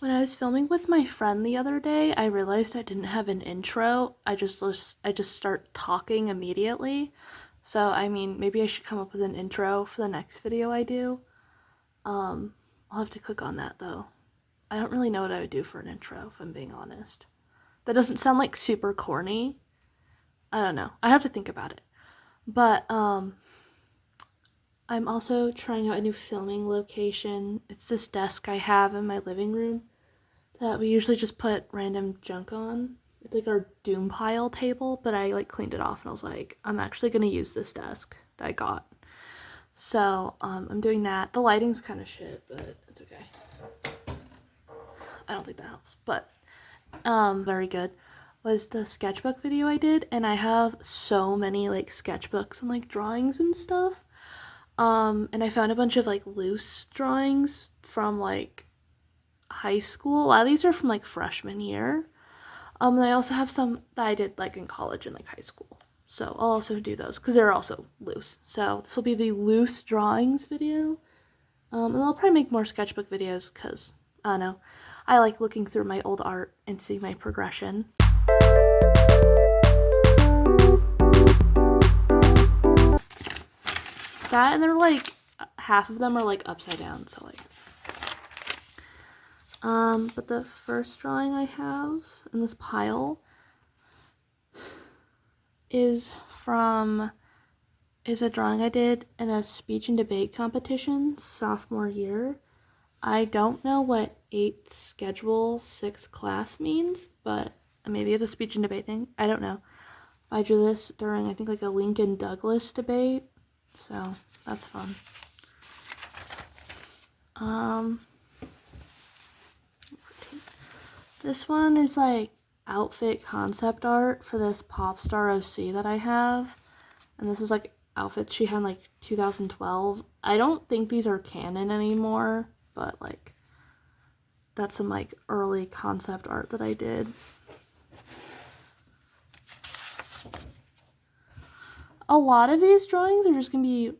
When I was filming with my friend the other day, I realized I didn't have an intro. I just start talking immediately. So, I mean, maybe I should come up with an intro for the next video I do. Um, I'll have to click on that though. I don't really know what I would do for an intro, if I'm being honest. That doesn't sound like super corny. I don't know. I have to think about it. But I'm also trying out a new filming location. It's this desk I have in my living room that we usually just put random junk on. It's like our doom pile table, but I like cleaned it off and I was like, I'm actually gonna use this desk that I got. So I'm doing that. The lighting's kind of shit, but it's okay. I don't think that helps, but very good was the sketchbook video I did, and I have so many like sketchbooks and like drawings and stuff. And I found a bunch of like loose drawings from like high school. A lot of these are from like freshman year. And I also have some that I did like in college and like high school. So I'll also do those because they're also loose. So this will be the loose drawings video. And I'll probably make more sketchbook videos because I don't know. I like looking through my old art and seeing my progression. That, and they're like half of them are like upside down, so like but the first drawing I have in this pile is a drawing I did in a speech and debate competition sophomore year. I don't know what 8th schedule 6th class means, but maybe it's a speech and debate thing. I don't know. I drew this during, I think, like a Lincoln Douglas debate, so that's fun. This one is like outfit concept art for this pop star OC that I have, and this was like outfits she had in like 2012. I don't think these are canon anymore, but like that's some like early concept art that I did. A lot of these drawings are just gonna be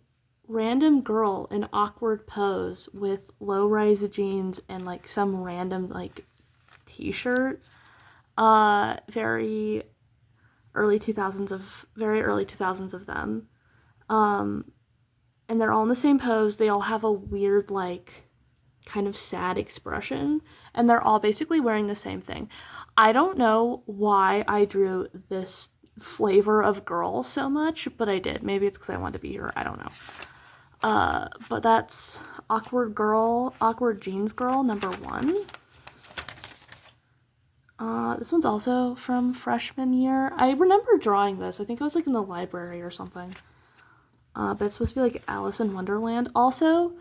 random girl in awkward pose with low-rise jeans and like some random like t-shirt. Very early 2000s of them. And they're all in the same pose. They all have a weird like kind of sad expression, and they're all basically wearing the same thing. I don't know why I drew this flavor of girl so much, but I did. Maybe it's because I wanted to be her. I don't know. But that's awkward jeans girl number 1. This one's also from freshman year. I remember drawing this. I think I was like in the library or something. But it's supposed to be like Alice in Wonderland. Also,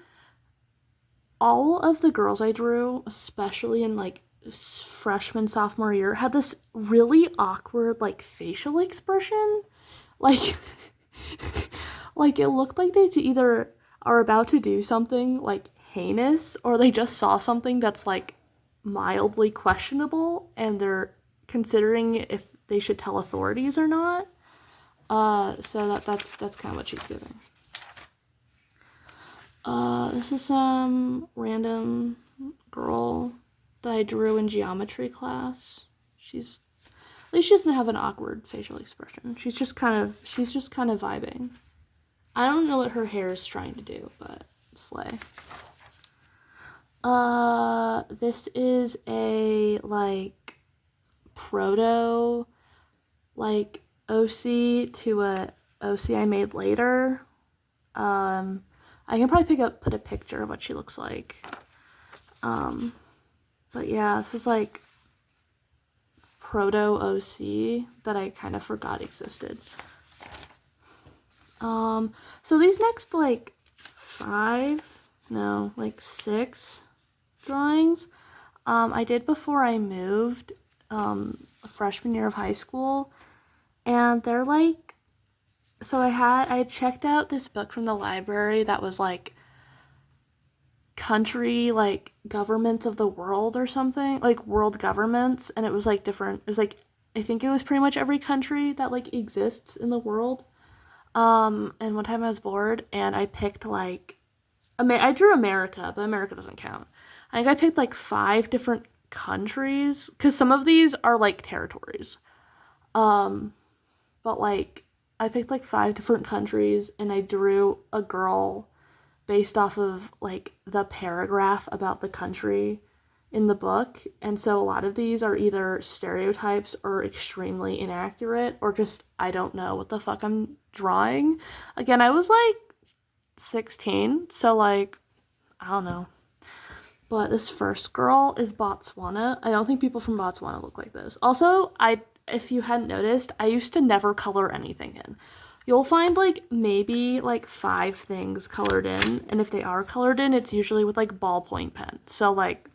all of the girls I drew, especially in like freshman, sophomore year, had this really awkward like facial expression. Like, like it looked like they either are about to do something like heinous or they just saw something that's like mildly questionable and they're considering if they should tell authorities or not. So that's kind of what she's giving. This is some random girl that I drew in geometry class. At least she doesn't have an awkward facial expression. She's just kind of vibing. I don't know what her hair is trying to do, but slay. This is a like proto like OC to a OC I made later. I can probably put a picture of what she looks like. But yeah, this is like proto OC that I kind of forgot existed. So these next like 6 drawings, I did before I moved, freshman year of high school, and they're like, so I checked out this book from the library that was like country like governments of the world or something, like world governments, and it was like different, it was like, I think it was pretty much every country that like exists in the world. And one time I was bored and I picked like I drew America, but America doesn't count. I think I picked like 5 different countries because some of these are like territories. Um, but like I picked like 5 different countries and I drew a girl based off of like the paragraph about the country in the book. And so a lot of these are either stereotypes or extremely inaccurate or just I don't know what the fuck I'm drawing. Again, I was like 16, so like I don't know. But this first girl is Botswana. I don't think people from Botswana look like this. Also, if you hadn't noticed, I used to never color anything in. You'll find like maybe like 5 things colored in, and if they are colored in, it's usually with like ballpoint pen. So like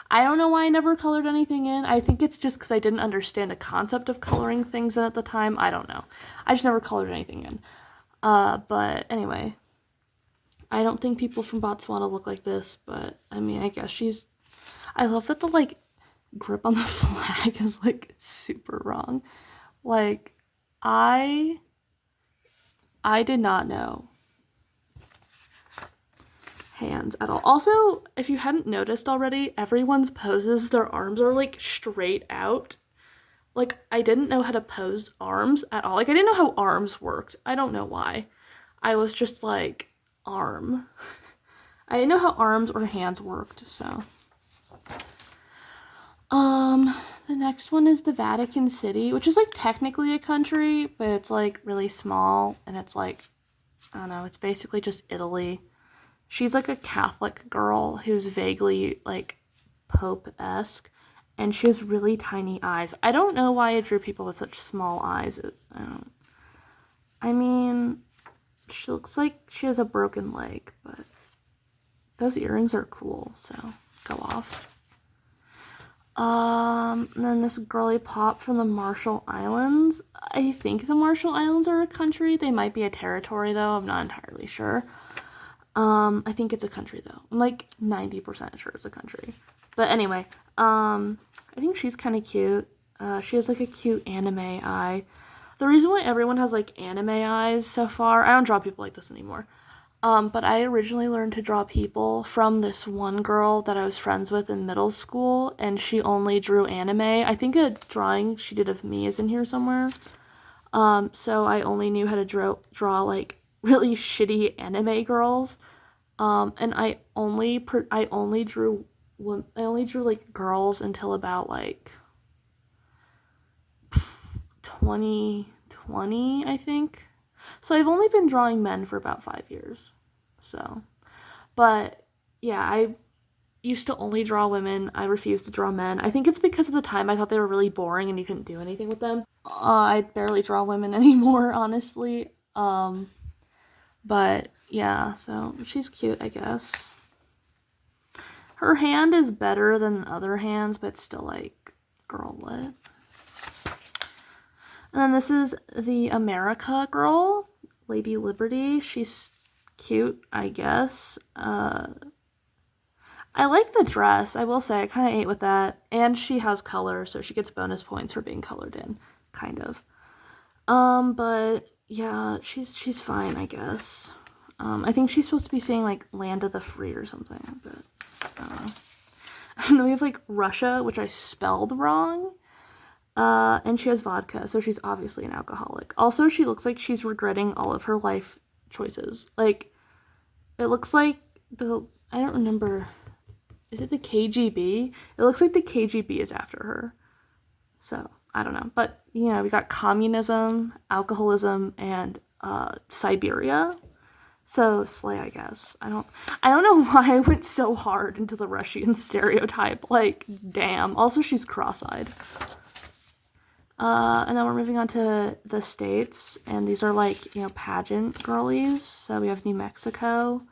I don't know why I never colored anything in. I think it's just because I didn't understand the concept of coloring things in at the time. I don't know. I just never colored anything in. But anyway, I don't think people from Botswana look like this, but I mean, I guess she's. I love that the like grip on the flag is like super wrong. Like, I did not know hands at all. Also, if you hadn't noticed already, everyone's poses, their arms are like straight out. Like, I didn't know how to pose arms at all. Like, I didn't know how arms worked. I don't know why. I was just like, arm. I didn't know how arms or hands worked, so. The next one is the Vatican City, which is like technically a country, but it's like really small, and it's like, I don't know, it's basically just Italy. She's like a Catholic girl who's vaguely like Pope-esque, and she has really tiny eyes. I don't know why I drew people with such small eyes. I mean, she looks like she has a broken leg, but those earrings are cool, so go off. And then this girly pop from the Marshall Islands. I think the Marshall Islands are a country. They might be a territory, though. I'm not entirely sure. I think it's a country, though. I'm like 90% sure it's a country. But anyway, I think she's kind of cute. She has like a cute anime eye. The reason why everyone has like anime eyes so far, I don't draw people like this anymore. But I originally learned to draw people from this one girl that I was friends with in middle school, and she only drew anime. I think a drawing she did of me is in here somewhere. So I only knew how to draw like really shitty anime girls. And I only drew like girls until about like 2020, I think. So I've only been drawing men for about 5 years. So, but yeah, I used to only draw women. I refused to draw men. I think it's because at the time I thought they were really boring and you couldn't do anything with them. I barely draw women anymore, honestly. But yeah, so she's cute, I guess. Her hand is better than other hands, but still like girl lit. And then this is the America girl, Lady Liberty. She's cute, I guess. I like the dress. I will say I kind of ate with that. And she has color, so she gets bonus points for being colored in, kind of. But yeah, she's fine, I guess. I think she's supposed to be saying like Land of the Free or something, but I don't know. And then we have like Russia, which I spelled wrong. And she has vodka, so she's obviously an alcoholic. Also, she looks like she's regretting all of her life choices. Like, it looks like I don't remember, is it the KGB? It looks like the KGB is after her. So, I don't know. But, you know, we got communism, alcoholism, and, Siberia. So, slay, I guess. I don't know why I went so hard into the Russian stereotype. Like, damn. Also, she's cross-eyed. And then we're moving on to the States, and these are like, you know, pageant girlies. So we have New Mexico.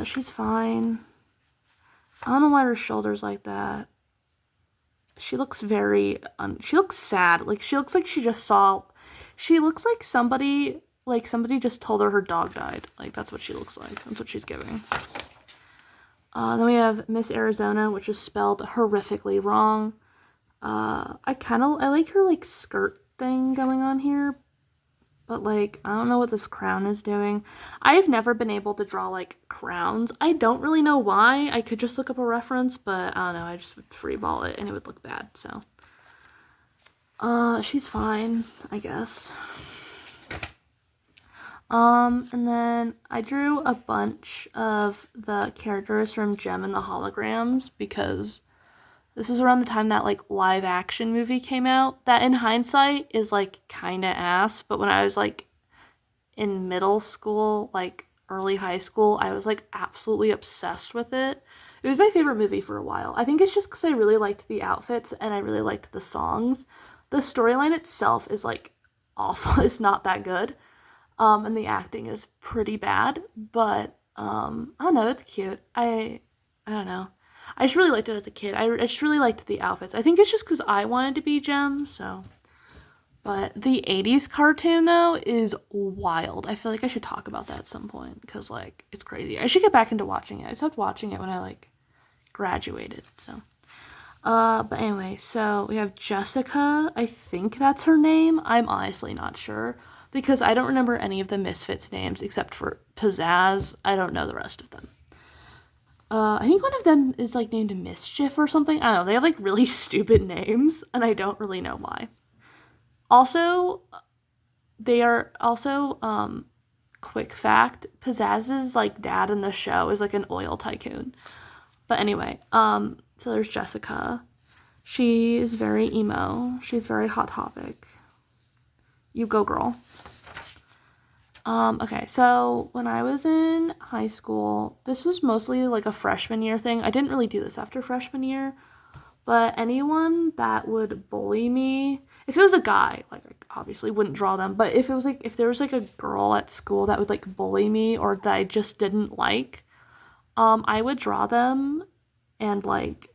She's fine. I don't know why her shoulder's like that. She looks she looks sad. Like, she looks like she looks like somebody just told her dog died. Like, that's what she looks like. That's what she's giving. Then we have Miss Arizona, which is spelled horrifically wrong. I like her like skirt thing going on here, But, like, I don't know what this crown is doing. I've never been able to draw, like, crowns. I don't really know why. I could just look up a reference, but I don't know. I just would freeball it and it would look bad, so. She's fine, I guess. And then I drew a bunch of the characters from Gem and the Holograms because this was around the time that, like, live action movie came out. That in hindsight is, like, kinda ass, but when I was, like, in middle school, like, early high school, I was, like, absolutely obsessed with it. It was my favorite movie for a while. I think it's just because I really liked the outfits and I really liked the songs. The storyline itself is, like, awful. It's not that good. And the acting is pretty bad, but, I don't know, it's cute. I don't know. I just really liked it as a kid. I just really liked the outfits. I think it's just because I wanted to be Gem, so. But the 80s cartoon, though, is wild. I feel like I should talk about that at some point, because, like, it's crazy. I should get back into watching it. I stopped watching it when I, like, graduated, so. But anyway, so we have Jessica. I think that's her name. I'm honestly not sure, because I don't remember any of the Misfits names except for Pizzazz. I don't know the rest of them. I think one of them is, like, named Mischief or something. I don't know. They have, like, really stupid names, and I don't really know why. Also, they are also, quick fact, Pizzazz's, like, dad in the show is, like, an oil tycoon. But anyway, so there's Jessica. She is very emo. She's very Hot Topic. You go, girl. Okay, so when I was in high school, this was mostly like a freshman year thing. I didn't really do this after freshman year, but anyone that would bully me, if it was a guy, like, I obviously wouldn't draw them, but if it was like, if there was like a girl at school that would like bully me or that I just didn't like, I would draw them and, like,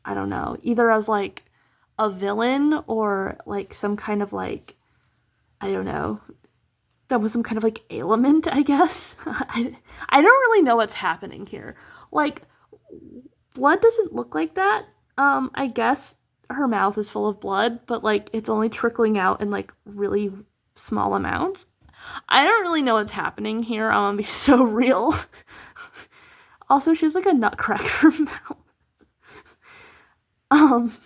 I don't know, either as like a villain or like some kind of, like, I don't know, that was some kind of, like, ailment, I guess. I don't really know what's happening here. Like, blood doesn't look like that. I guess her mouth is full of blood, but, like, it's only trickling out in, like, really small amounts. I don't really know what's happening here. I'm gonna be so real. Also, she has, like, a nutcracker mouth.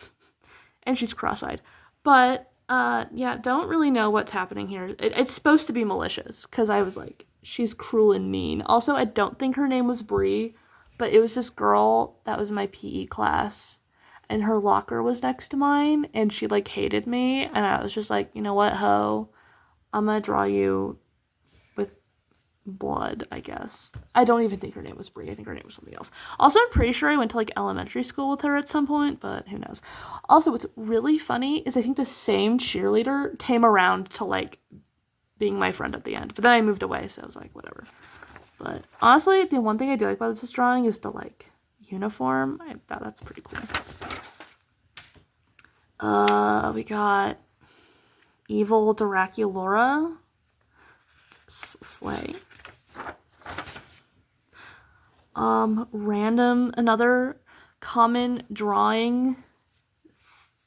And she's cross-eyed. But, yeah, don't really know what's happening here. It's supposed to be malicious, because I was like, she's cruel and mean. Also, I don't think her name was Bree, but it was this girl that was in my PE class, and her locker was next to mine, and she, like, hated me, and I was just like, you know what, ho, I'm gonna draw you with blood, I guess. I don't even think her name was Bree. I think her name was something else. Also, I'm pretty sure I went to, like, elementary school with her at some point, but who knows. Also, what's really funny is I think the same cheerleader came around to, like, being my friend at the end, but then I moved away, so I was like, whatever. But honestly, the one thing I do like about this drawing is the, like, uniform. I thought that's pretty cool. We got Evil Draculaura. Slay. Random, another common drawing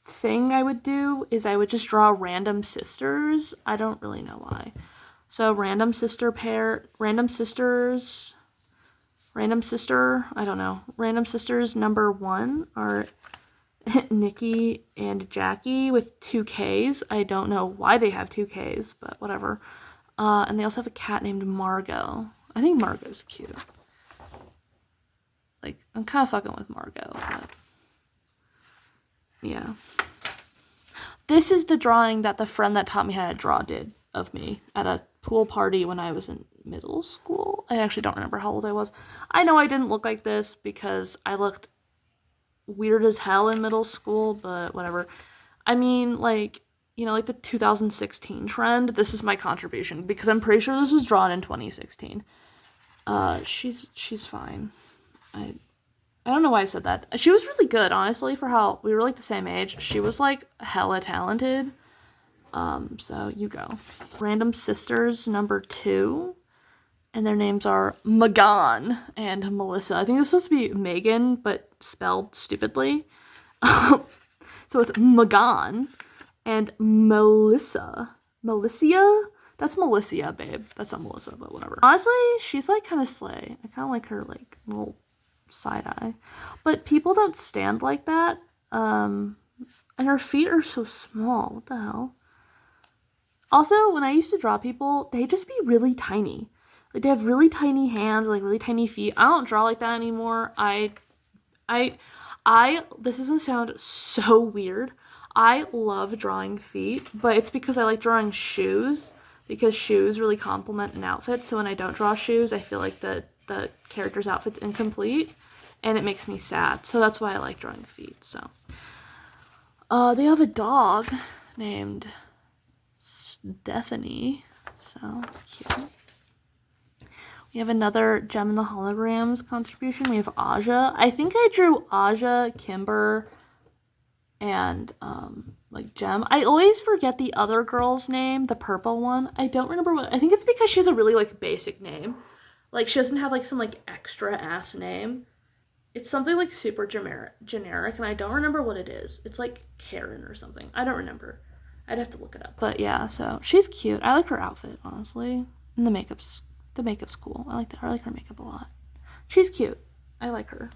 thing I would do is I would just draw random sisters. I don't really know why. So random sister pair, random sisters, random sister, I don't know. Random sisters number 1 are Nikki and Jackie with 2 Ks. I don't know why they have 2 Ks, but whatever. And they also have a cat named Margot. I think Margot's cute. Like, I'm kind of fucking with Margot, but yeah. This is the drawing that the friend that taught me how to draw did of me at a pool party when I was in middle school. I actually don't remember how old I was. I know I didn't look like this because I looked weird as hell in middle school, but whatever. I mean, like, you know, like the 2016 trend, this is my contribution because I'm pretty sure this was drawn in 2016. She's fine. I don't know why I said that. She was really good, honestly, for how we were, like, the same age. She was, like, hella talented. So you go. Random sisters number 2, and their names are Megan and Melissa. I think this is supposed to be Megan, but spelled stupidly. So it's Megan and Melissa. Melissa? That's Melissa, babe. That's not Melissa, but whatever. Honestly, she's like kind of slay. I kind of like her like little side eye. But people don't stand like that. And her feet are so small. What the hell? Also, when I used to draw people, they'd just be really tiny. Like, they have really tiny hands, like really tiny feet. I don't draw like that anymore. This is gonna sound so weird. I love drawing feet, but it's because I like drawing shoes, because shoes really complement an outfit. So when I don't draw shoes, I feel like the character's outfit's incomplete, and it makes me sad. So that's why I like drawing feet. So, they have a dog named Stephanie. So cute. We have another Gem in the Holograms contribution. We have Aja. I think I drew Aja, Kimber, and like Gem. I always forget the other girl's name, the purple one. I don't remember what. I think it's because she has a really like basic name. Like, she doesn't have like some like extra ass name. It's something like super generic, and I don't remember what it is. It's like Karen or something. I don't remember. I'd have to look it up. But yeah, so she's cute. I like her outfit, honestly. And the makeup's cool. I like her makeup a lot. She's cute. I like her.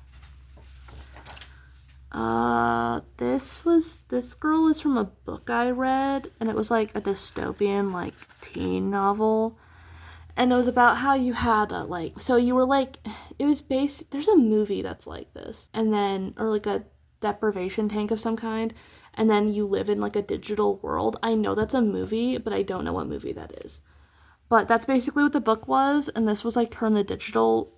This girl was from a book I read, and it was like a dystopian like teen novel. And it was about how you had so you were like, it was based, there's a movie that's like this, and then, or like a deprivation tank of some kind, and then you live in like a digital world. I know that's a movie, but I don't know what movie that is. But that's basically what the book was, and this was like her in the digital.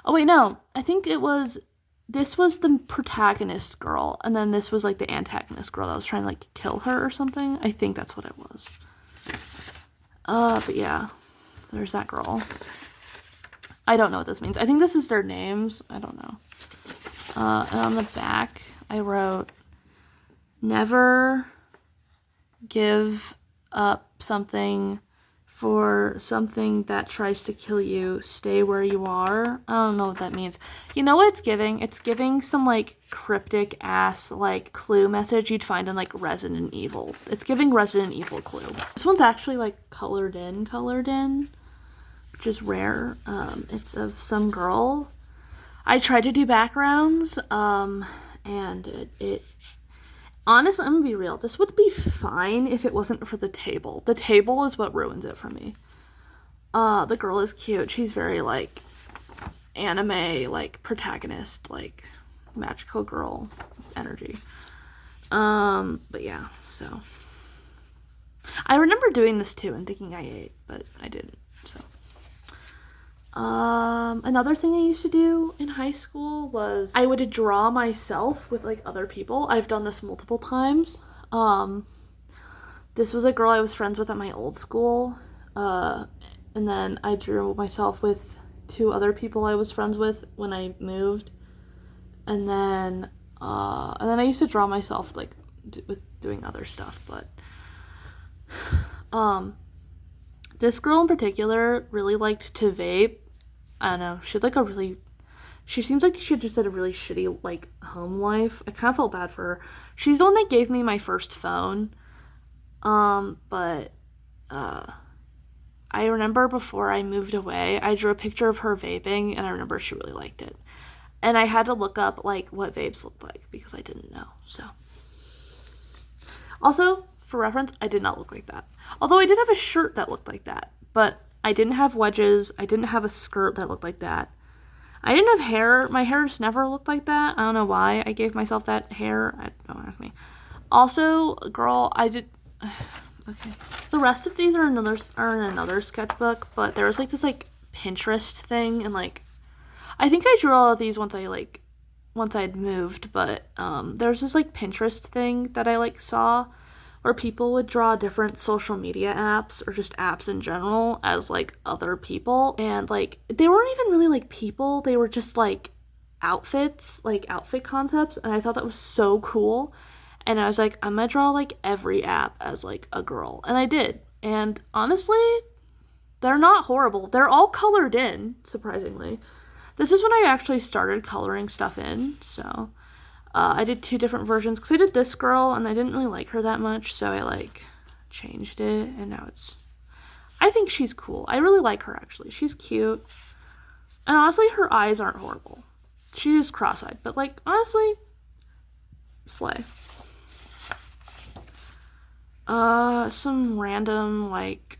Oh wait, no, I think this was the protagonist girl, and then this was like the antagonist girl that was trying to like kill her or something. I think that's what it was. But yeah, there's that girl. I don't know what this means. I think this is their names. I don't know. And on the back, I wrote, never give up something for something that tries to kill you. Stay where you are. I don't know what that means. You know what it's giving? It's giving some like cryptic ass like clue message you'd find in like Resident Evil. It's giving Resident Evil clue. This one's actually like colored in, which is rare. It's of some girl. I tried to do backgrounds, and it honestly, I'm gonna be real, this would be fine if it wasn't for the table. The table is what ruins it for me. The girl is cute. She's very like anime, like protagonist, like magical girl energy. But yeah, so I remember doing this too and thinking I ate, but I didn't. So another thing I used to do in high school was I would draw myself with like other people. I've done this multiple times. This was a girl I was friends with at my old school. And then I drew myself with two other people I was friends with when I moved. And then I used to draw myself like with doing other stuff, but this girl in particular really liked to vape. I don't know, she seems like she just had a really shitty like home life. I kind of felt bad for her. She's the one that gave me my first phone. But I remember before I moved away, I drew a picture of her vaping, and I remember she really liked it. And I had to look up like what vapes looked like because I didn't know. So also, for reference, I did not look like that. Although I did have a shirt that looked like that, but I didn't have wedges. I didn't have a skirt that looked like that. I didn't have hair. My hair just never looked like that. I don't know why I gave myself that hair. Don't ask me. Also, girl, I did. Okay. The rest of these are in another sketchbook, but there was like this like Pinterest thing, and like I think I drew all of these once I'd moved, but there's this like Pinterest thing that I like saw where people would draw different social media apps or just apps in general as like other people, and like they weren't even really like people, they were just like outfits, like outfit concepts, and I thought that was so cool. And I was like, I'm gonna draw like every app as like a girl, and I did. And honestly, they're not horrible. They're all colored in, surprisingly. This is when I actually started coloring stuff in, so I did two different versions because I did this girl and I didn't really like her that much, so I like changed it, and now it's I think she's cool. I really like her, actually. She's cute. And honestly, her eyes aren't horrible. She is cross-eyed, but like, honestly, slay. Some random, like,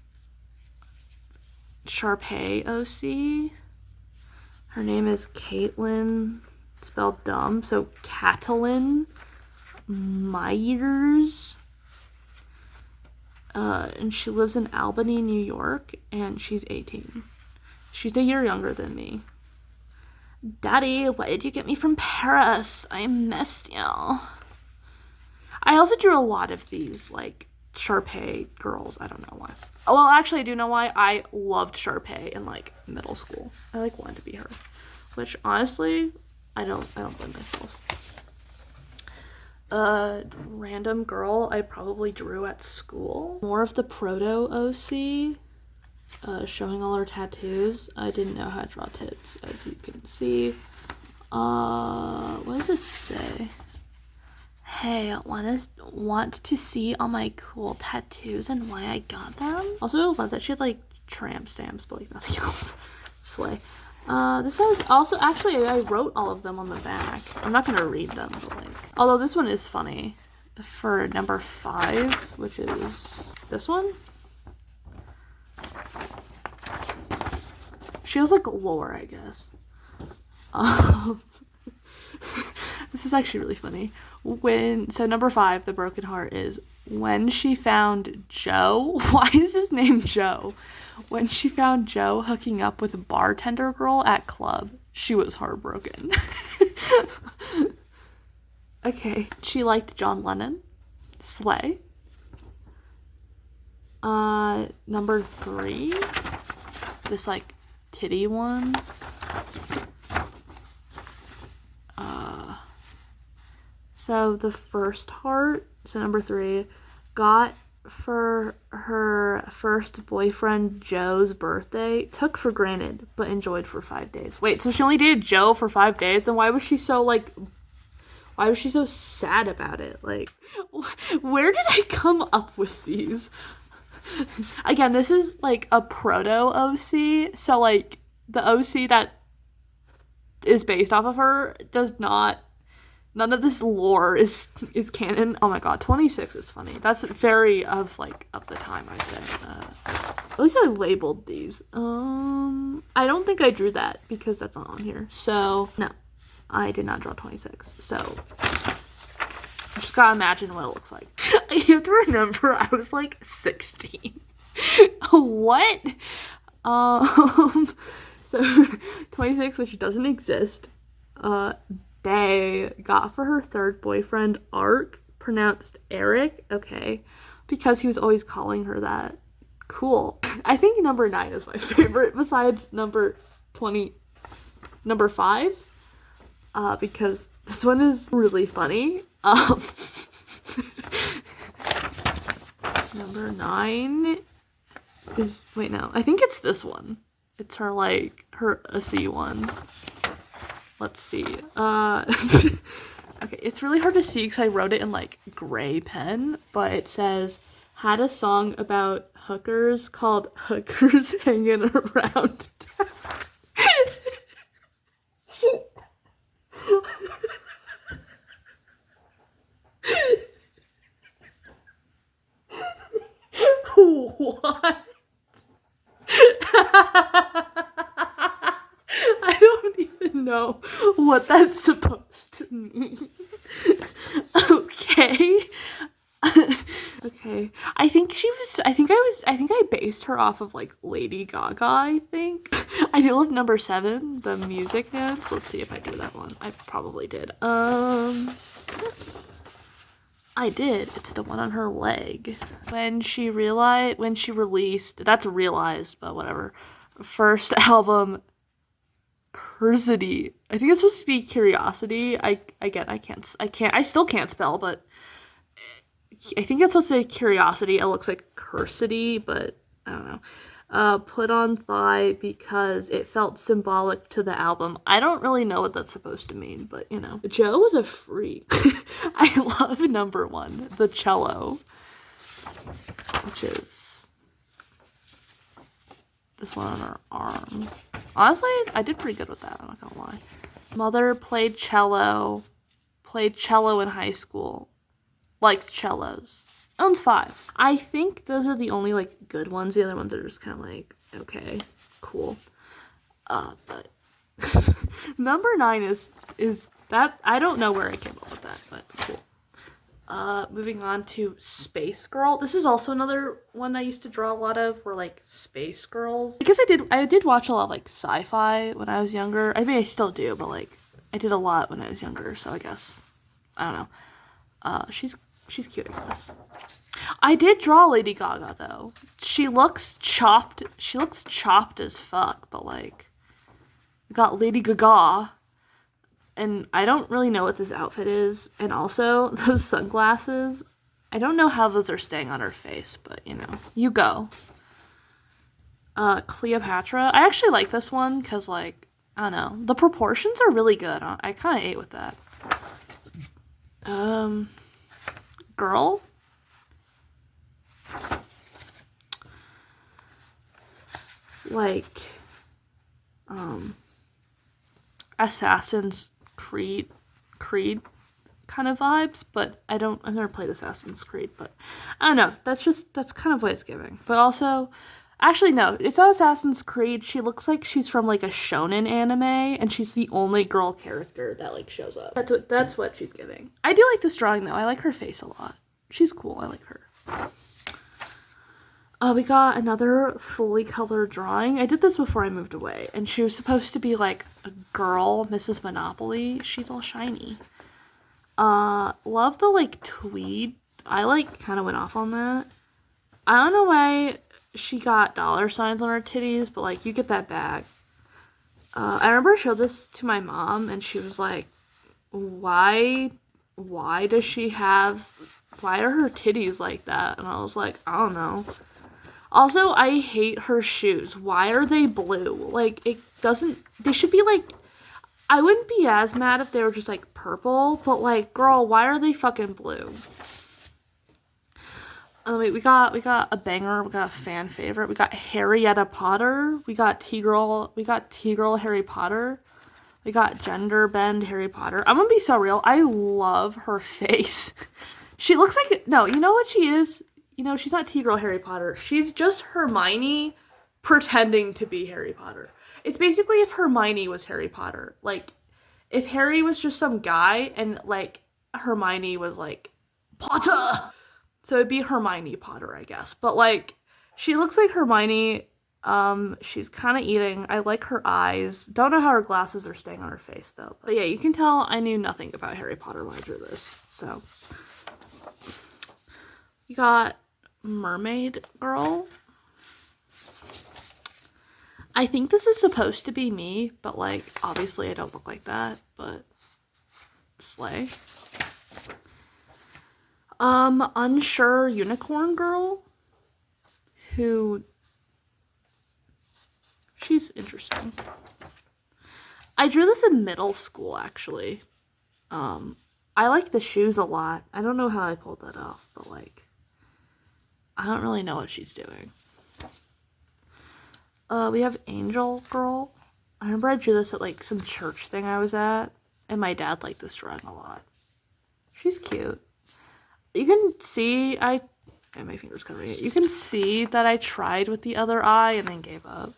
Sharpay OC. Her name is Caitlin, spelled dumb, so Catalin Myers. And she lives in Albany, New York, and she's 18. She's a year younger than me. Daddy, why did you get me from Paris? I missed you. I also drew a lot of these, like, Sharpay girls. I don't know why. Well, actually, I do know why. I loved Sharpay in, like, middle school. I, like, wanted to be her. Which, honestly, I don't blame myself. Random girl I probably drew at school. More of the proto-OC. Showing all her tattoos. I didn't know how to draw tits, as you can see. What does this say? Hey, want to see all my cool tattoos and why I got them? Also, I love that she had, like, tramp stamps, but, like, nothing else. Slay. This has also, actually, I wrote all of them on the back. I'm not gonna read them, but, like, although this one is funny. For number 5, which is this one. She has, like, lore, I guess. This is actually really funny. So number 5, the broken heart, is when she found Joe. Why is his name Joe? When she found Joe hooking up with a bartender girl at club, she was heartbroken. Okay. She liked John Lennon. Slay. Number 3, this, like, titty one. So the first heart, so number 3, got for her first boyfriend Joe's birthday, took for granted, but enjoyed for 5 days. Wait, so she only dated Joe for 5 days? Then why was she so sad about it? Like, where did I come up with these? Again, this is, like, a proto-OC, so, like, the OC that is based off of her does not, none of this lore is canon. Oh my god, 26 is funny. That's very of the time, I say. At least I labeled these. I don't think I drew that because that's not on here. So, no, I did not draw 26. So, I just gotta imagine what it looks like. I have to remember I was, like, 16. What? So 26, which doesn't exist. They got for her third boyfriend Ark, pronounced Eric. Okay, because he was always calling her that. Cool. I think number 9 is my favorite, besides number 5. Because this one is really funny. Number 9 is, wait, no, I think it's this one. It's her C one. Let's see. Okay, it's really hard to see because I wrote it in, like, gray pen, but it says, had a song about hookers called Hookers Hanging Around. What? I don't even know what that's supposed to mean. Okay. Okay. I think I based her off of, like, Lady Gaga, I think. I do love number 7, the music notes. Let's see if I do that one. I probably did. I did. It's the one on her leg. When she released, that's realized, but whatever, first album, Curiosity. I think it's supposed to be Curiosity. I still can't spell, but I think it's supposed to say Curiosity. It looks like Cursity, but I don't know. Put on thigh because it felt symbolic to the album. I don't really know what that's supposed to mean, but, you know. Joe was a freak. I love number 1, the cello, which is this one on her arm. Honestly, I did pretty good with that, I'm not gonna lie. Mother played cello in high school. Likes cellos. Owns 5. I think those are the only like good ones. The other ones are just kind of like, okay, cool. But number 9 is that, I don't know where I came up with that, but cool. Moving on to Space Girl. This is also another one I used to draw a lot of, were like space girls. Because I did watch a lot of like sci-fi when I was younger. I mean, I still do, but like I did a lot when I was younger, so I guess I don't know. She's cute, I guess. I did draw Lady Gaga though. She looks chopped. She looks chopped as fuck, but like I got Lady Gaga. And I don't really know what this outfit is. And also, those sunglasses, I don't know how those are staying on her face, but, you know, you go. Cleopatra. I actually like this one because, like, I don't know. The proportions are really good. I kind of ate with that. Girl. Like, Assassin's Creed kind of vibes, but I've never played Assassin's Creed, but I don't know. That's kind of what it's giving. But also, actually no, it's not Assassin's Creed. She looks like she's from like a shonen anime, and she's the only girl character that like shows up. That's what she's giving. I do like this drawing though. I like her face a lot. She's cool. I like her. We got another fully colored drawing. I did this before I moved away, and she was supposed to be like a girl, Mrs. Monopoly. She's all shiny. Love the like tweed. I like kind of went off on that. I don't know why she got $signs on her titties, but like you get that bag. I remember I showed this to my mom, and she was like, why are her titties like that? And I was like, I don't know. Also, I hate her shoes. Why are they blue? Like, they should be like, I wouldn't be as mad if they were just like purple, but like, girl, why are they fucking blue? We got a banger, we got a fan favorite, we got Harrietta Potter, we got T-Girl Harry Potter, we got Gender Bend Harry Potter. I'm gonna be so real, I love her face. She looks like, no, you know what she is? You know, she's not T-Girl Harry Potter. She's just Hermione pretending to be Harry Potter. It's basically if Hermione was Harry Potter. Like, if Harry was just some guy and, like, Hermione was, like, Potter. So it'd be Hermione Potter, I guess. But, like, she looks like Hermione. She's kind of eating. I like her eyes. Don't know how her glasses are staying on her face, though. But yeah, you can tell I knew nothing about Harry Potter when I drew this. So, you got Mermaid Girl. I think this is supposed to be me, but like obviously I don't look like that, but slay. Unsure Unicorn Girl, who she's interesting. I drew this in middle school actually. I like the shoes a lot. I don't know how I pulled that off, but like I don't really know what she's doing. We have Angel Girl. I remember I drew this at like some church thing I was at, and my dad liked this drawing a lot. She's cute. You can see my finger's covering it. You can see that I tried with the other eye and then gave up.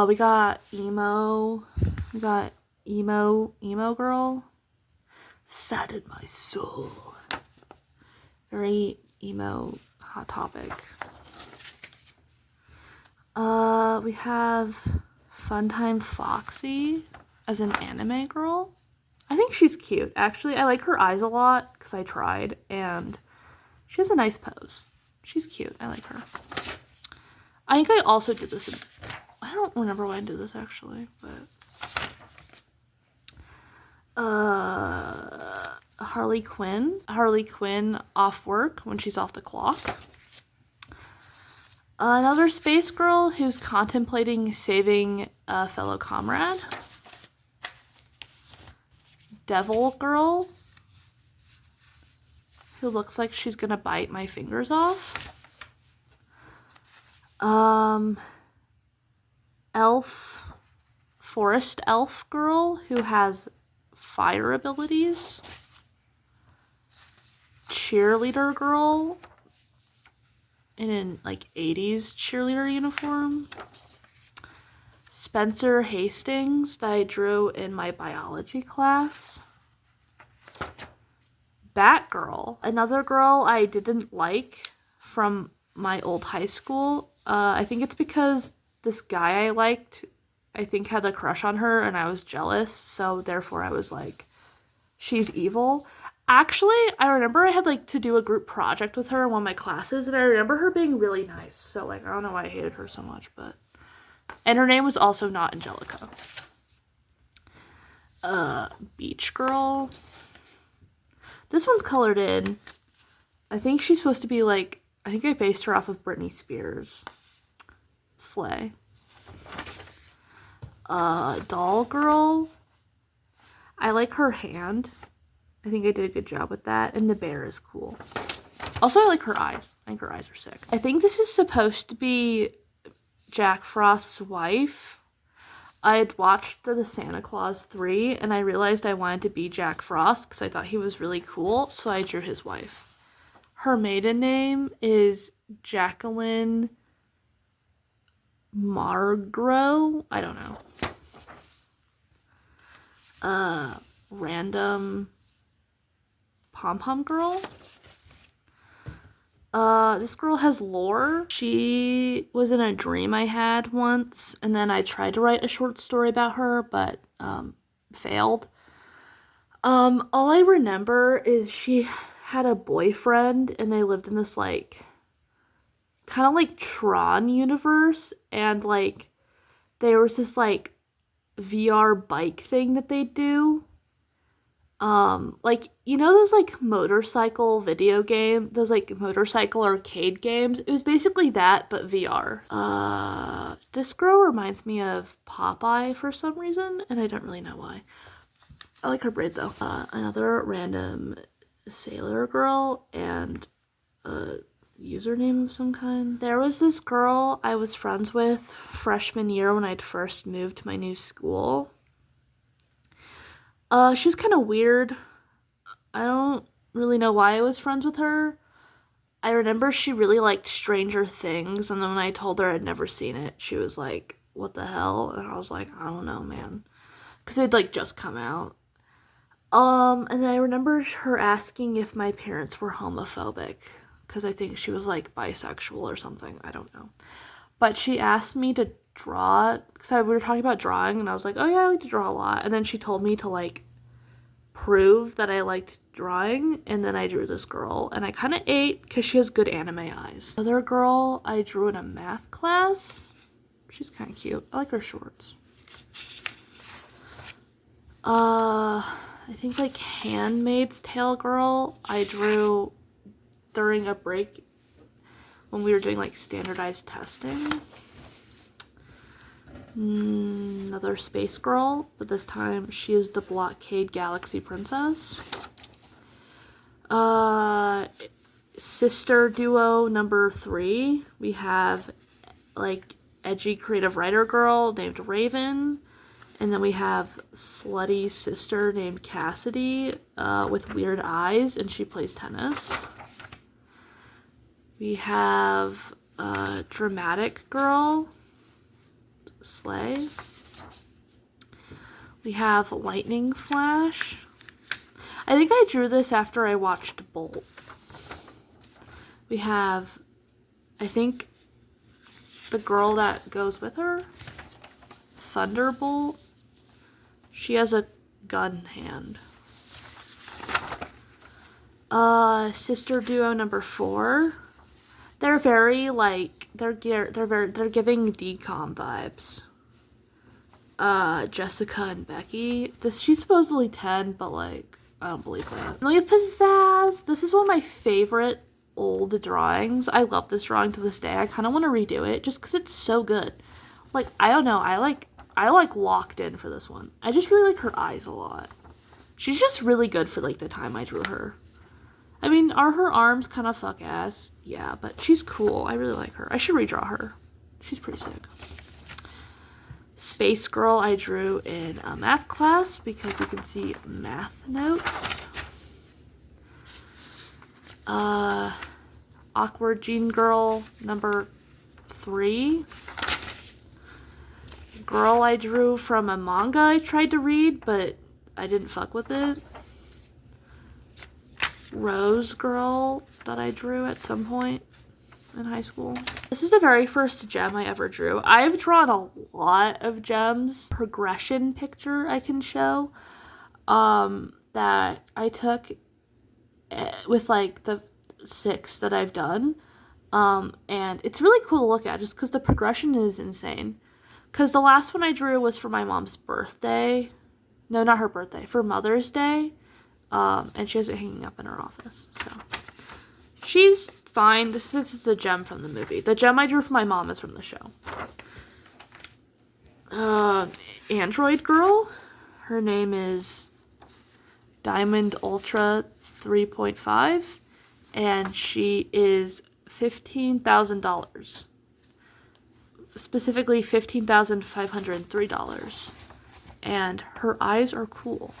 We got Emo. We got Emo Girl. Sad in my soul. Very emo hot topic. We have Funtime Foxy as an anime girl. I think she's cute. Actually, I like her eyes a lot because I tried, and she has a nice pose. She's cute. I like her. I think I also did this I don't remember when I did this actually, but Harley Quinn off work when she's off the clock. Another space girl who's contemplating saving a fellow comrade. Devil girl who looks like she's gonna bite my fingers off. Um, elf, forest elf girl who has fire abilities. Cheerleader girl in an like 80s cheerleader uniform. Spencer Hastings that I drew in my biology class. Batgirl, another girl I didn't like from my old high school. I think it's because this guy I liked, I think, had a crush on her and I was jealous, so therefore I was like, she's evil. Actually, I remember I had like to do a group project with her in one of my classes, and I remember her being really nice. So like, I don't know why I hated her so much, but and her name was also not Angelica. Beach Girl. This one's colored in. I think she's supposed to be like, I think I based her off of Britney Spears. Slay. Doll Girl. I like her hand. I think I did a good job with that. And the bear is cool. Also, I like her eyes. I think her eyes are sick. I think this is supposed to be Jack Frost's wife. I had watched the Santa Claus 3 and I realized I wanted to be Jack Frost because I thought he was really cool, so I drew his wife. Her maiden name is Jacqueline Margro. I don't know. Random pom-pom girl. This girl has lore. She was in a dream I had once, and then I tried to write a short story about her, but failed. All I remember is she had a boyfriend, and they lived in this like kind of like Tron universe, and like there was this like VR bike thing that they do. Like, you know those like motorcycle video game, those like motorcycle arcade games? It was basically that, but VR. This girl reminds me of Popeye for some reason, and I don't really know why. I like her braid though. Another random sailor girl and a username of some kind. There was this girl I was friends with freshman year when I'd first moved to my new school. She was kind of weird. I don't really know why I was friends with her. I remember she really liked Stranger Things, and then when I told her I'd never seen it, she was like, what the hell? And I was like, I don't know, man. Because it'd like just come out. And then I remember her asking if my parents were homophobic, because I think she was like bisexual or something. I don't know. But she asked me to draw, because we were talking about drawing, and I was like, oh yeah, I like to draw a lot. And then she told me to like prove that I liked drawing, and then I drew this girl, and I kind of ate because she has good anime eyes. Another girl I drew in a math class. She's kind of cute. I like her shorts. I think like Handmaid's Tale girl I drew during a break when we were doing like standardized testing. Another space girl, but this time she is the Blockade Galaxy Princess. Sister duo number 3, we have like edgy creative writer girl named Raven, and then we have slutty sister named Cassidy with weird eyes, and she plays tennis. We have dramatic girl, Slay. We have Lightning Flash. I think I drew this after I watched Bolt. We have, I think, the girl that goes with her, Thunderbolt. She has a gun hand. Sister duo number 4. They're very like they're giving decom vibes. Jessica and Becky. She's supposedly 10, but like I don't believe that. And we have Pizzazz. This is one of my favorite old drawings. I love this drawing to this day. I kind of want to redo it just because it's so good. Like I don't know. I locked in for this one. I just really like her eyes a lot. She's just really good for like the time I drew her. I mean, are her arms kind of fuck ass? Yeah, but she's cool. I really like her. I should redraw her. She's pretty sick. Space Girl I drew in a math class because you can see math notes. Awkward Gene Girl number 3. Girl I drew from a manga I tried to read, but I didn't fuck with it. Rose Girl that I drew at some point in high school. This is the very first gem I ever drew. I've drawn a lot of gems. Progression picture I can show that I took with like the 6 that I've done. And it's really cool to look at just because the progression is insane. Because the last one I drew was for my mom's birthday. No, not her birthday, for Mother's Day. And she has it hanging up in her office. So she's fine. This is a gem from the movie. The gem I drew for my mom is from the show. Android Girl. Her name is Diamond Ultra 3.5. And she is $15,000. Specifically $15,503. And her eyes are cool.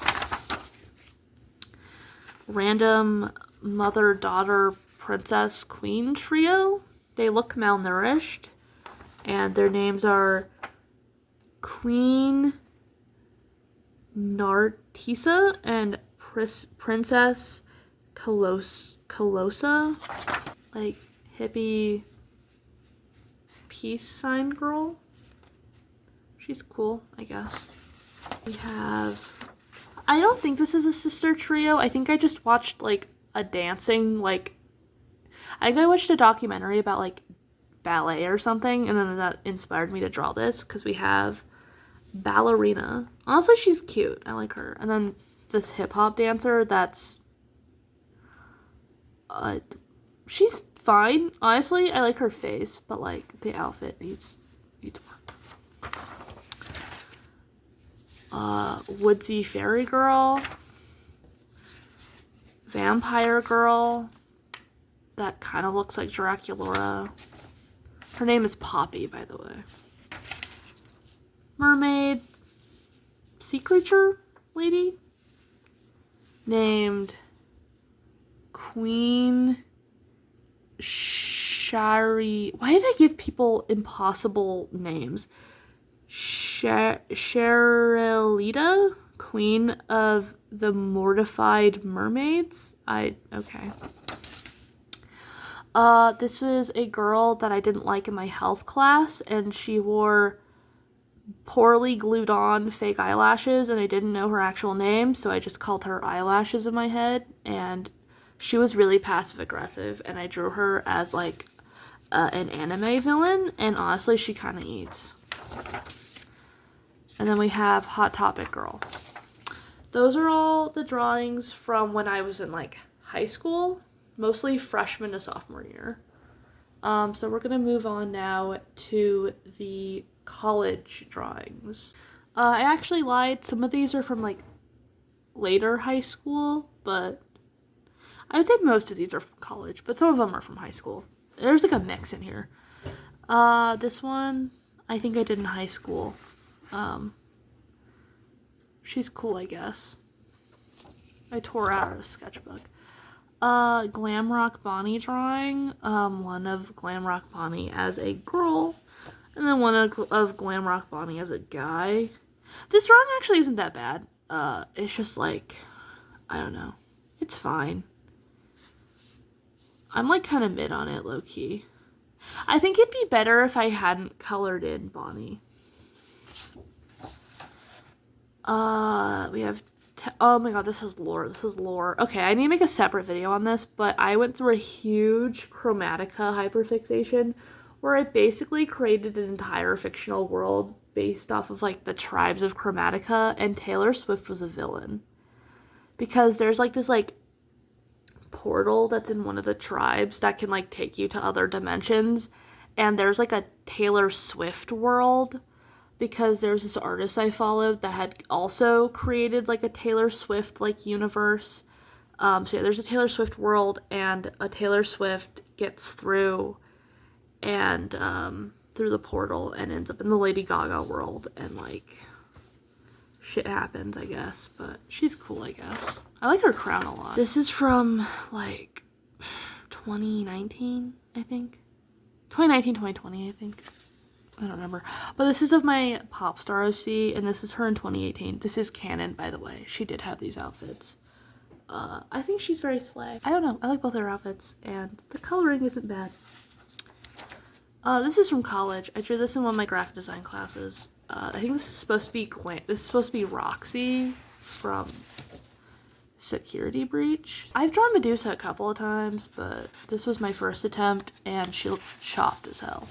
Random mother-daughter princess queen trio. They look malnourished. And their names are Queen Nartisa and Princess Colosa. Like hippie peace sign girl. She's cool, I guess. We have... I don't think this is a sister trio. I think I just watched, like, a dancing, like... I think I watched a documentary about, like, ballet or something, and then that inspired me to draw this, because we have Ballerina. Honestly, she's cute. I like her. And then this hip-hop dancer that's... she's fine. Honestly, I like her face, but, like, the outfit needs work. Woodsy Fairy Girl, Vampire Girl, that kind of looks like Draculaura. Her name is Poppy, by the way. Mermaid, sea creature lady, named Queen Shari. Why did I give people impossible names? Cherilita, Queen of the Mortified Mermaids. Okay. This was a girl that I didn't like in my health class, and she wore poorly glued on fake eyelashes, and I didn't know her actual name, so I just called her Eyelashes in my head, and she was really passive aggressive, and I drew her as like an anime villain, and honestly, she kind of eats. And then we have Hot Topic Girl. Those are all the drawings from when I was in like high school, mostly freshman to sophomore year. So we're gonna move on now to the college drawings. I actually lied. Some of these are from like later high school, but I would say most of these are from college, but some of them are from high school. There's like a mix in here. This one I think I did in high school. She's cool, I guess. I tore out of a sketchbook. Glam Rock Bonnie drawing. One of Glam Rock Bonnie as a girl, and then one of Glam Rock Bonnie as a guy. This drawing actually isn't that bad. It's just like, I don't know. It's fine. I'm like kind of mid on it, low key. I think it'd be better if I hadn't colored in Bonnie. We have, oh my god, this is lore. Okay, I need to make a separate video on this, but I went through a huge Chromatica hyperfixation where I basically created an entire fictional world based off of, like, the tribes of Chromatica, and Taylor Swift was a villain. Because there's, like, this, like, portal that's in one of the tribes that can, like, take you to other dimensions, and there's, like, a Taylor Swift world, because there's this artist I followed that had also created, like, a Taylor Swift, like, universe. So yeah, there's a Taylor Swift world, and a Taylor Swift gets through, and through the portal and ends up in the Lady Gaga world, and like shit happens, I guess, but she's cool, I guess. I like her crown a lot. This is from like 2019, I think. 2019, 2020, I think. I don't remember. But this is of my pop star OC, and this is her in 2018. This is canon, by the way. She did have these outfits. I think she's very slay. I don't know. I like both her outfits, and the coloring isn't bad. This is from college. I drew this in one of my graphic design classes. I think this is supposed to be This is supposed to be Roxy from Security Breach. I've drawn Medusa a couple of times, but this was my first attempt, and she looks chopped as hell.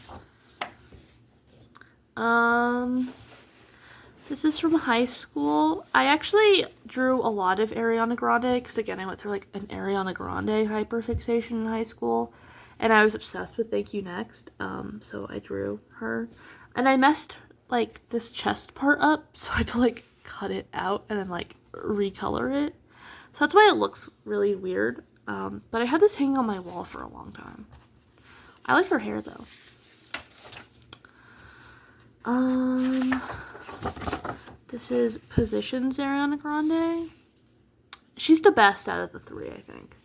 This is from high school. I actually drew a lot of Ariana Grande because, again, I went through like an Ariana Grande hyperfixation in high school, and I was obsessed with Thank You Next. So I drew her, and I messed like this chest part up, so I had to like cut it out and then like recolor it. So that's why it looks really weird. But I had this hanging on my wall for a long time. I like her hair though. This is Positions Ariana Grande. She's the best out of the three, I think.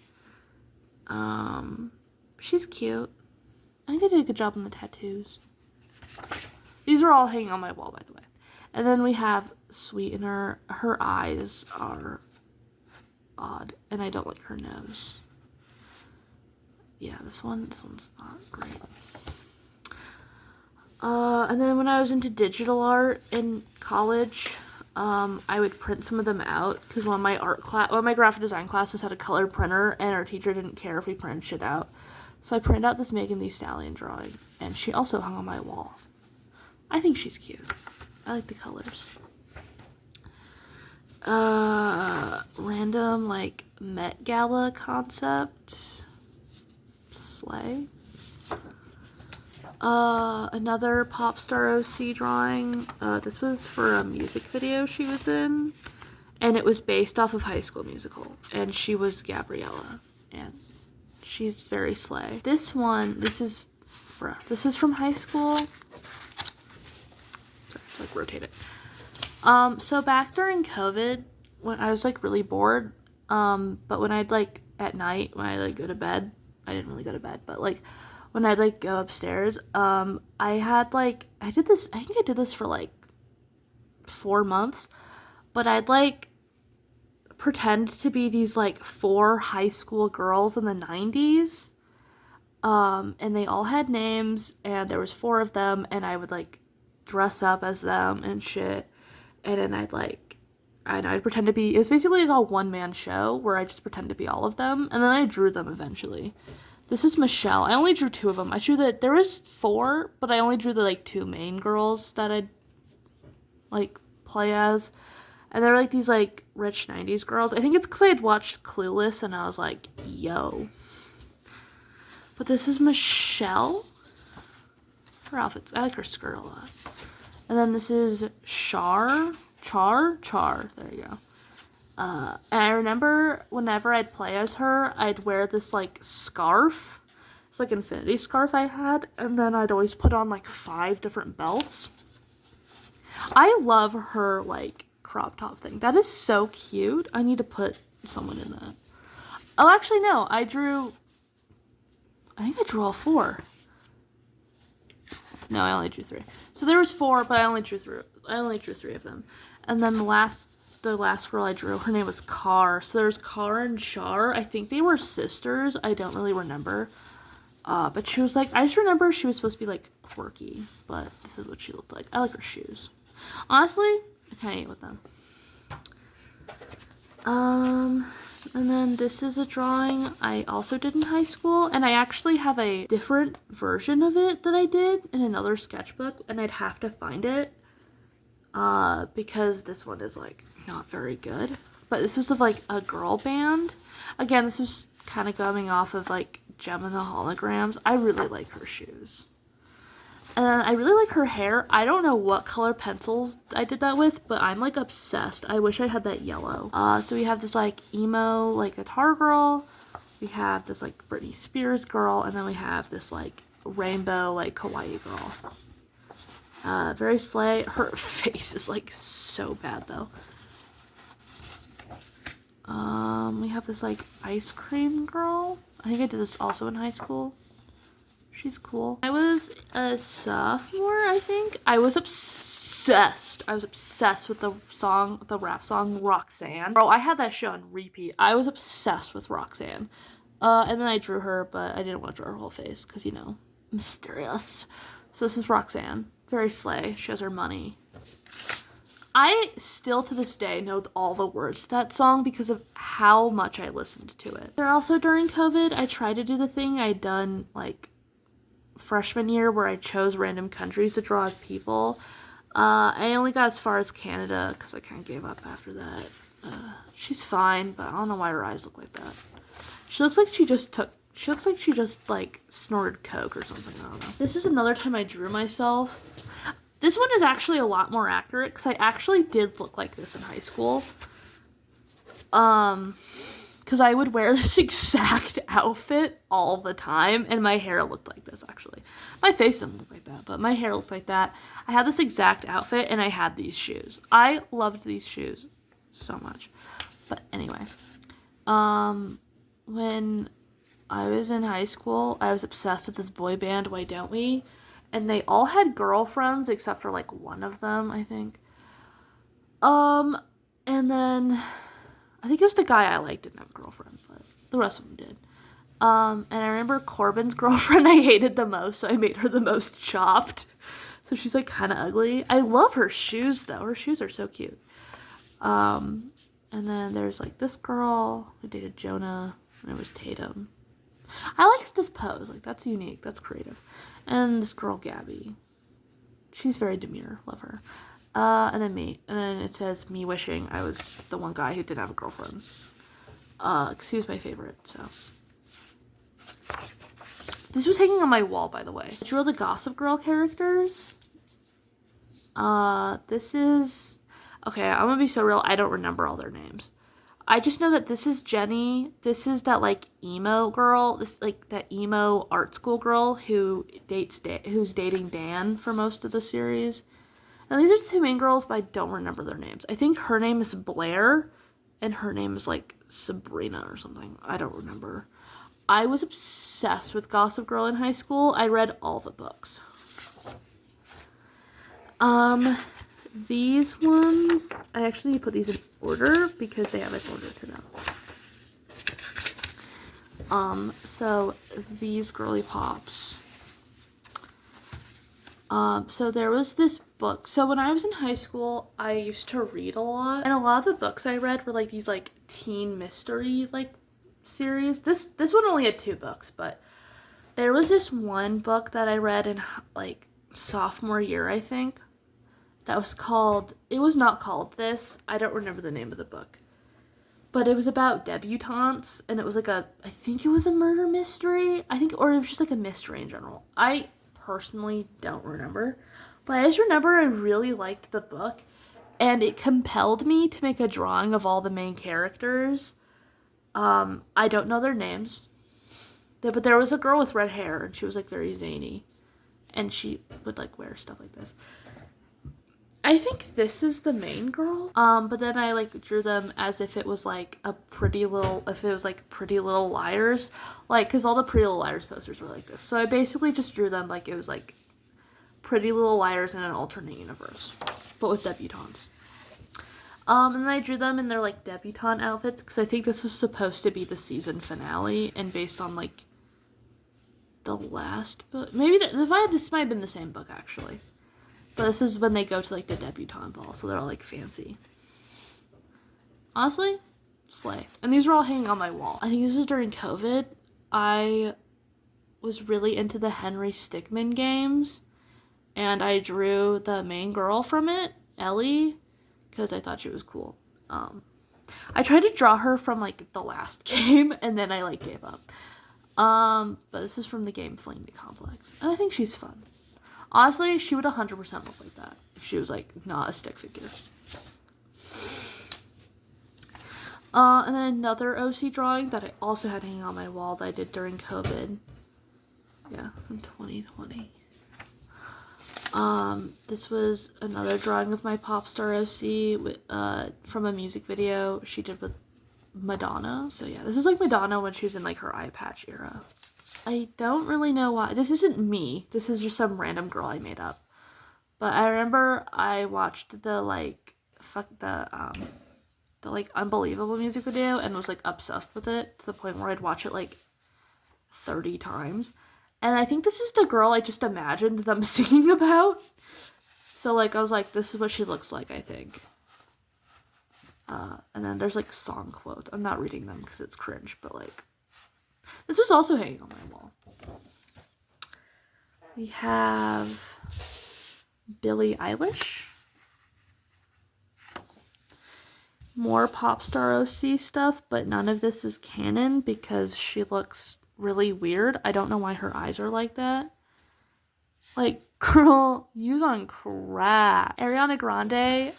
She's cute. I think I did a good job on the tattoos. These are all hanging on my wall, by the way. And then we have Sweetener. Her eyes are odd, and I don't like her nose. Yeah, this one's not great. And then when I was into digital art in college, I would print some of them out because one of my graphic design classes had a color printer, and our teacher didn't care if we printed shit out. So I printed out this Megan Thee Stallion drawing, and she also hung on my wall. I think she's cute. I like the colors. Random like Met Gala concept. Slay. Another pop star OC drawing. This was for a music video she was in, and it was based off of High School Musical, and she was Gabriella, and she's very slay. This is from high school. Sorry, just like rotate it. So back during COVID, when I was like really bored, but when I'd like at night, when I like go to bed, I didn't really go to bed, but like when I'd like go upstairs, I did this for like 4 months, but I'd like pretend to be these like 4 high school girls in the 90s, and they all had names, and there was 4 of them, and I would like dress up as them and shit, and then I'd pretend to be, it was basically like a one-man show where I just pretend to be all of them, and then I drew them eventually. This is Michelle. I only drew 2 of them. There was 4, but I only drew the like 2 main girls that I'd like play as. And they're like these like rich 90s girls. I think it's because I had watched Clueless and I was like, yo. But this is Michelle. Her outfits, I like her skirt a lot. And then this is Char. There you go. And I remember whenever I'd play as her, I'd wear this like scarf. It's like infinity scarf I had, and then I'd always put on like 5 different belts. I love her like crop top thing. That is so cute. I need to put someone in that. Oh, actually no, I think I drew all 4. No, I only drew 3. So there was 4, but I only drew 3 of them. And then the last girl I drew, her name was Car. So there's Car and Char. I think they were sisters. I don't really remember. But she was like, I just remember she was supposed to be like quirky, but this is what she looked like. I like her shoes. Honestly, I can't eat with them. And then this is a drawing I also did in high school, and I actually have a different version of it that I did in another sketchbook, and I'd have to find it. Because this one is like not very good, but this was of like a girl band. Again, this was kind of coming off of like Gem and the Holograms. I really like her shoes, and then I really like her hair. I don't know what color pencils I did that with, but I'm like obsessed. I wish I had that yellow. So we have this like emo like guitar girl, we have this like Britney Spears girl, and then we have this like rainbow like kawaii girl. Very slay. Her face is like so bad though. We have this like ice cream girl. I think I did this also in high school. She's cool. I was a sophomore, I think. I was obsessed with the rap song Roxanne. Bro, I had that shit on repeat. I was obsessed with Roxanne. And then I drew her, but I didn't want to draw her whole face because, you know, mysterious. So this is Roxanne. Very slay. She has her money. I still to this day know all the words to that song because of how much I listened to it. There also during COVID, I tried to do the thing I'd done like freshman year where I chose random countries to draw as people. I only got as far as Canada because I kind of gave up after that. She's fine, but I don't know why her eyes look like that. She looks like she just like snorted coke or something. I don't know. This is another time I drew myself. This one is actually a lot more accurate because I actually did look like this in high school. Because I would wear this exact outfit all the time, and my hair looked like this, actually. My face didn't look like that, but my hair looked like that. I had this exact outfit, and I had these shoes. I loved these shoes so much. But anyway, when I was in high school, I was obsessed with this boy band, Why Don't We? And they all had girlfriends, except for, like, one of them, I think. And then I think it was the guy I liked didn't have a girlfriend, but the rest of them did. And I remember Corbin's girlfriend I hated the most, so I made her the most chopped. So she's, like, kind of ugly. I love her shoes, though. Her shoes are so cute. And then there's, like, this girl who dated Jonah, and it was Tatum. I like this pose. Like, that's unique. That's creative. And this girl, Gabby. She's very demure. Love her. And then me. And then it says me wishing I was the one guy who didn't have a girlfriend. Because he was my favorite, so. This was hanging on my wall, by the way. I drew the Gossip Girl characters. This is... Okay, I'm gonna be so real. I don't remember all their names. I just know that this is Jenny. This is that, like, emo girl. This, like, that emo art school girl who's dating Dan for most of the series. And these are the two main girls, but I don't remember their names. I think her name is Blair, and her name is, like, Sabrina or something. I don't remember. I was obsessed with Gossip Girl in high school. I read all the books. These ones, I actually put these in order because they have an order to them. So these girly pops. So there was this book. So when I was in high school, I used to read a lot. And a lot of the books I read were like these like teen mystery like series. This one only had 2 books, but there was this one book that I read in like sophomore year, I think. That was called, it was not called this. I don't remember the name of the book. But it was about debutantes, and it was like I think it was a murder mystery. Or it was just like a mystery in general. I personally don't remember. But I just remember I really liked the book, and it compelled me to make a drawing of all the main characters. I don't know their names. But there was a girl with red hair, and she was like very zany. And she would like wear stuff like this. I think this is the main girl. But then I like drew them as if it was like Pretty Little Liars. Like, cause all the Pretty Little Liars posters were like this. So I basically just drew them like it was like Pretty Little Liars in an alternate universe, but with debutantes. And then I drew them in their like debutante outfits because I think this was supposed to be the season finale, and based on like the last book, maybe this might have been the same book actually. But this is when they go to, like, the debutante ball, so they're all, like, fancy. Honestly, slay. And these were all hanging on my wall. I think this was during COVID. I was really into the Henry Stickmin games, and I drew the main girl from it, Ellie, because I thought she was cool. I tried to draw her from, like, the last game, and then I, like, gave up. But this is from the game Flame the Complex, and I think she's fun. Honestly, she would 100% look like that if she was, like, not a stick figure. And then another OC drawing that I also had hanging on my wall that I did during COVID. Yeah, from 2020. This was another drawing of my pop star OC from a music video she did with Madonna. So yeah, this was like Madonna when she was in like her eye patch era. I don't really know why. This isn't me. This is just some random girl I made up. But I remember I watched the like Unbelievable music video and was like obsessed with it to the point where I'd watch it like 30 times. And I think this is the girl I just imagined them singing about. So like I was like, this is what she looks like, I think. And then there's like song quotes. I'm not reading them because it's cringe, but like this was also hanging on my wall. We have Billie Eilish. More pop star OC stuff, but none of this is canon because she looks really weird. I don't know why her eyes are like that. Like, girl, use on crack. Ariana Grande,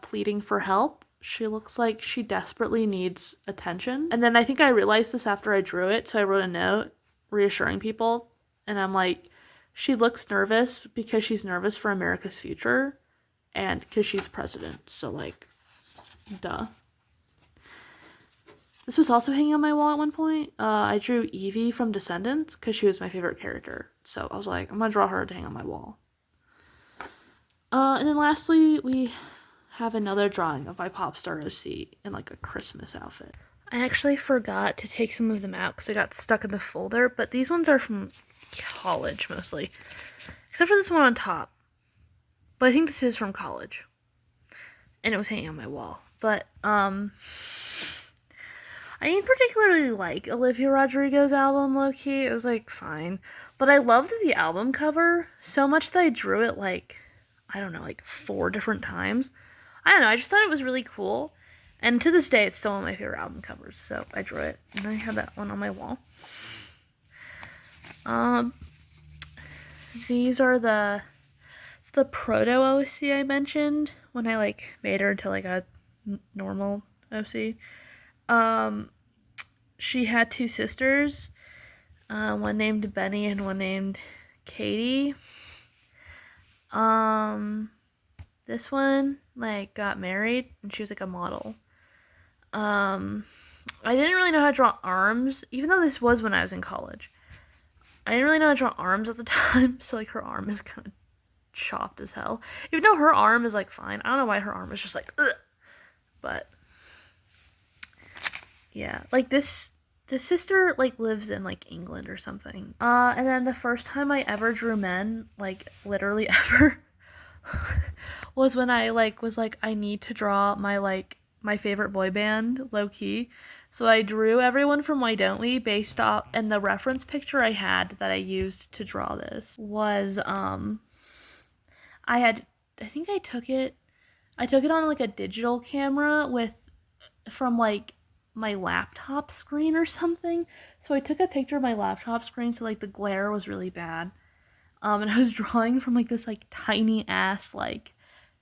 pleading for help. She looks like she desperately needs attention. And then I think I realized this after I drew it, so I wrote a note reassuring people. And I'm like, she looks nervous because she's nervous for America's future and because she's president. So, like, duh. This was also hanging on my wall at one point. I drew Evie from Descendants because she was my favorite character. So I was like, I'm going to draw her to hang on my wall. And then lastly, we have another drawing of my pop star OC in like a Christmas outfit. I actually forgot to take some of them out because they got stuck in the folder, but these ones are from college mostly. Except for this one on top. But I think this is from college. And it was hanging on my wall. But, I didn't particularly like Olivia Rodrigo's album, low-key. It was, like, fine. But I loved the album cover so much that I drew it, like, I don't know, like 4 different times. I don't know, I just thought it was really cool. And to this day, it's still one of my favorite album covers, so I drew it. And I have that one on my wall. These are it's the proto-OC I mentioned when I, like, made her into, like, a normal OC. She had 2 sisters, one named Benny and one named Katie. This one, like, got married, and she was, like, a model. I didn't really know how to draw arms, even though this was when I was in college. I didn't really know how to draw arms at the time, so, like, her arm is kind of chopped as hell. Even though her arm is, like, fine. I don't know why her arm is just, like, ugh. But yeah, like, this sister, like, lives in, like, England or something. And then the first time I ever drew men, like, literally ever, was when I, like, was like, I need to draw my favorite boy band, low-key. So I drew everyone from Why Don't We based off, and the reference picture I had that I used to draw this was, I think I took it on, like, a digital camera from, like, my laptop screen or something. So I took a picture of my laptop screen, so, like, the glare was really bad. And I was drawing from, like, this, like, tiny ass, like,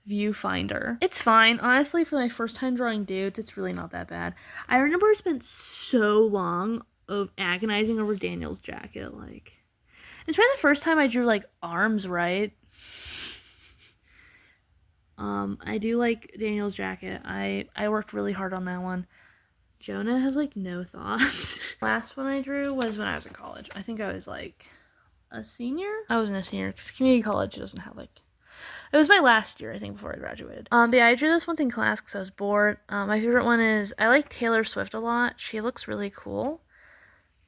viewfinder. It's fine. Honestly, for my first time drawing dudes, it's really not that bad. I remember I spent so long of agonizing over Daniel's jacket, like, it's probably the first time I drew, like, arms right. I do like Daniel's jacket. I worked really hard on that one. Jonah has, like, no thoughts. Last one I drew was when I was in college. I think I was, like, a senior? I wasn't a senior, because community college doesn't have, like... It was my last year, I think, before I graduated. But yeah, I drew this once in class because I was bored. My favorite one is... I like Taylor Swift a lot. She looks really cool.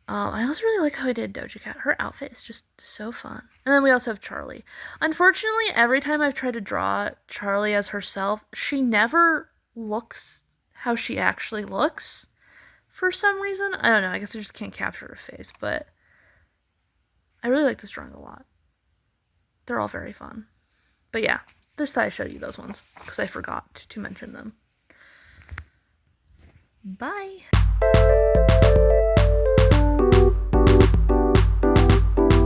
I also really like how I did Doja Cat. Her outfit is just so fun. And then we also have Charlie. Unfortunately, every time I've tried to draw Charlie as herself, she never looks how she actually looks for some reason. I don't know. I guess I just can't capture her face, but I really like this drawing a lot. They're all very fun. But yeah, just thought I showed you those ones because I forgot to mention them. Bye!